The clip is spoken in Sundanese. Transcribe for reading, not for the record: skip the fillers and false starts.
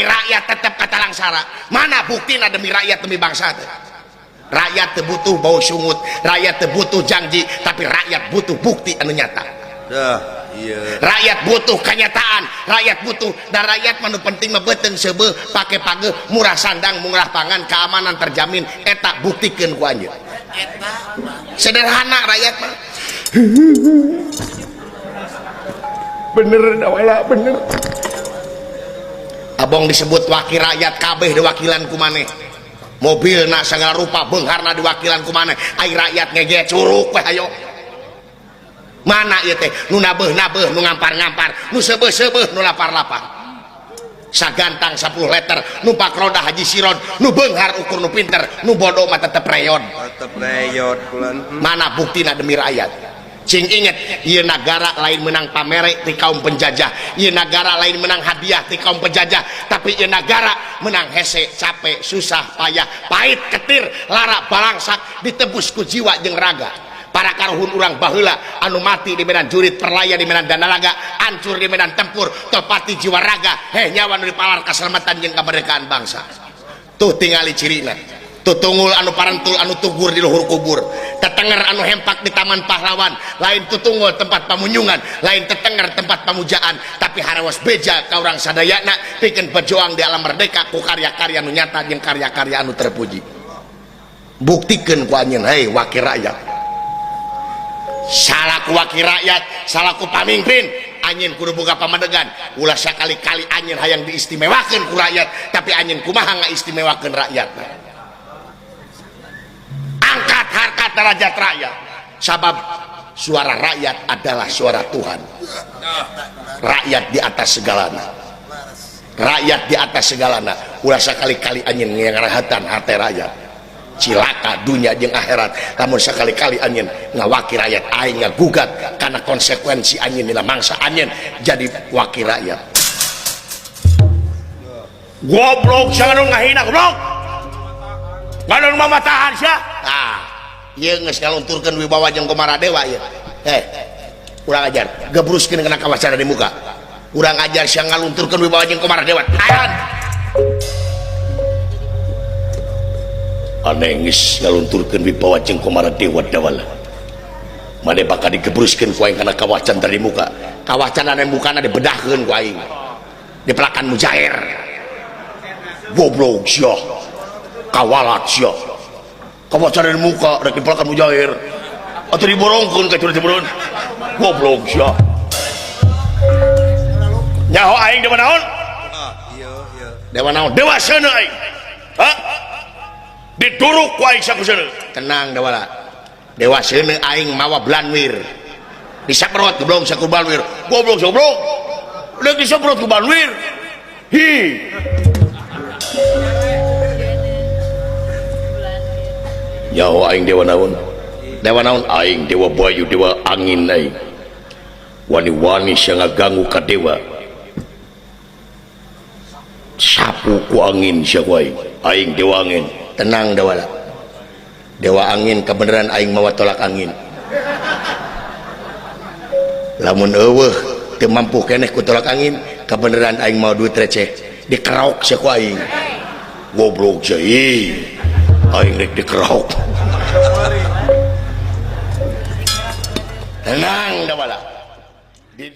rakyat tetap kata langsara. Mana buktina demi rakyat demi bangsa teh? Rakyat teu butuh bau sungut, rakyat teu butuh janji, tapi rakyat butuh bukti anu nyata. Iya. Rakyat butuh kenyataan, rakyat butuh, dan rakyat manu penting mah beuteung seubeuh pake pageuh, murah sandang, murah pangan, keamanan terjamin, eta buktikeun ku anjeun. Eta sederhana rakyat mah. Bener dawala bener. Abong disebut wakil rakyat kabeh diwakilan ku maneh. Mobil na segala rupa beungharna diwakilan ku maneh. Ai rakyat ngege curug we hayo. Mana ieu teh nu nabeuh-nabeuh, nu ngampar-ngampar, nu seubeuh-seubeuh, nu lapar-lapar. Sagantang 10 liter, numpak roda Haji Siron, nu beunghar ukur nu pinter, nu bodoh mah tetep reyon. Tetep reyon kulan. Mana buktina demi rakyat? Cing inget, ieu nagara lain menang pamere ti kaum penjajah, ieu nagara lain menang hadiah ti kaum penjajah, tapi ieu nagara menang hese, capek, susah, payah, pahit, ketir, lara, balangsak, ditebus ku jiwa jeung raga. Para karuhun urang baheula anu mati di medan jurit, perlaya di medan danalaga, hancur di medan tempur, tepati jiwa raga, nyawa nu dipalar kaselamatan jeung kamerdekaan bangsa. Tuh tingali cirina. Tuh tunggul anu parentul anu tugur di luhur kubur, tetenger anu hempak di taman pahlawan, lain tutunggul tempat pamunyungan, lain tetenger tempat pamujaan, tapi harawas beja ka urang sadayana pikeun berjuang di alam merdeka ku karya-karya anu nyata jeung karya-karya anu terpuji. Buktikeun ku anjeun, hei wakil rakyat. Salah ku wakil rakyat, salah ku pamimpin, anjeun kudu boga pamadegan. Ulah sakali-kali anjeun hayang diistimewakeun ku rakyat, tapi anjeun kumaha ngaistimewakeun rakyat. Angkat harkat derajat rakyat, sabab suara rakyat adalah suara Tuhan. Rakyat di atas segalana, rakyat di atas segalana. Ulah sakali-kali anjeun ngarahatan hate rakyat, cilaka dunia jeung akhirat lamun sakali-kali anjeun ngawakil rakyat aing ngagugat karena konsekuensi anjeun dina mangsa anjeun jadi wakil rakyat. Goblok jangan ngahina goblok. Ngan mamatahan sia. Tah, ieu geus ngalunturkeun wibawa jeung Komaradewa ieu. Urang ajar, gebruskeun kana kawacara di muka. Urang ajar sia ngalunturkeun wibawa jeung Komaradewa. Tahan. Aneh geus ngalunturkeun wibawa jeung Komaradewa dawala. Mane bakal digebruskeun ku aing kana kawacan tadi muka. Kawacan anu mukana dibedahkeun ku aing. Dipelakan mujair. Goblok sia. Kawalat sia kawacan di muka rek dipelakan mujair atau diborongkeun ka curug timureun goblok sia nyaho aing dewa naon dewa naon dewa seuneu aing dituruk ku aing sakuseuneu tenang dewala dewa seuneu aing mawa belanwir disaprot goblok saku belanwir goblok udah disaprot ku belanwir hi nyaho aing dewa naon aing dewa bayu dewa angin aing wani-wani sia ngaganggu ka dewa sapu ku angin sia ku aing dewa angin tenang dewala dewa angin kebenaran aing mawa tolak angin lamun eueuh teu mampu keneh ku tolak angin kebenaran aing mawa duit receh dikerauk sia ku aing goblok sia aing rek dikerauk tenang dah bala di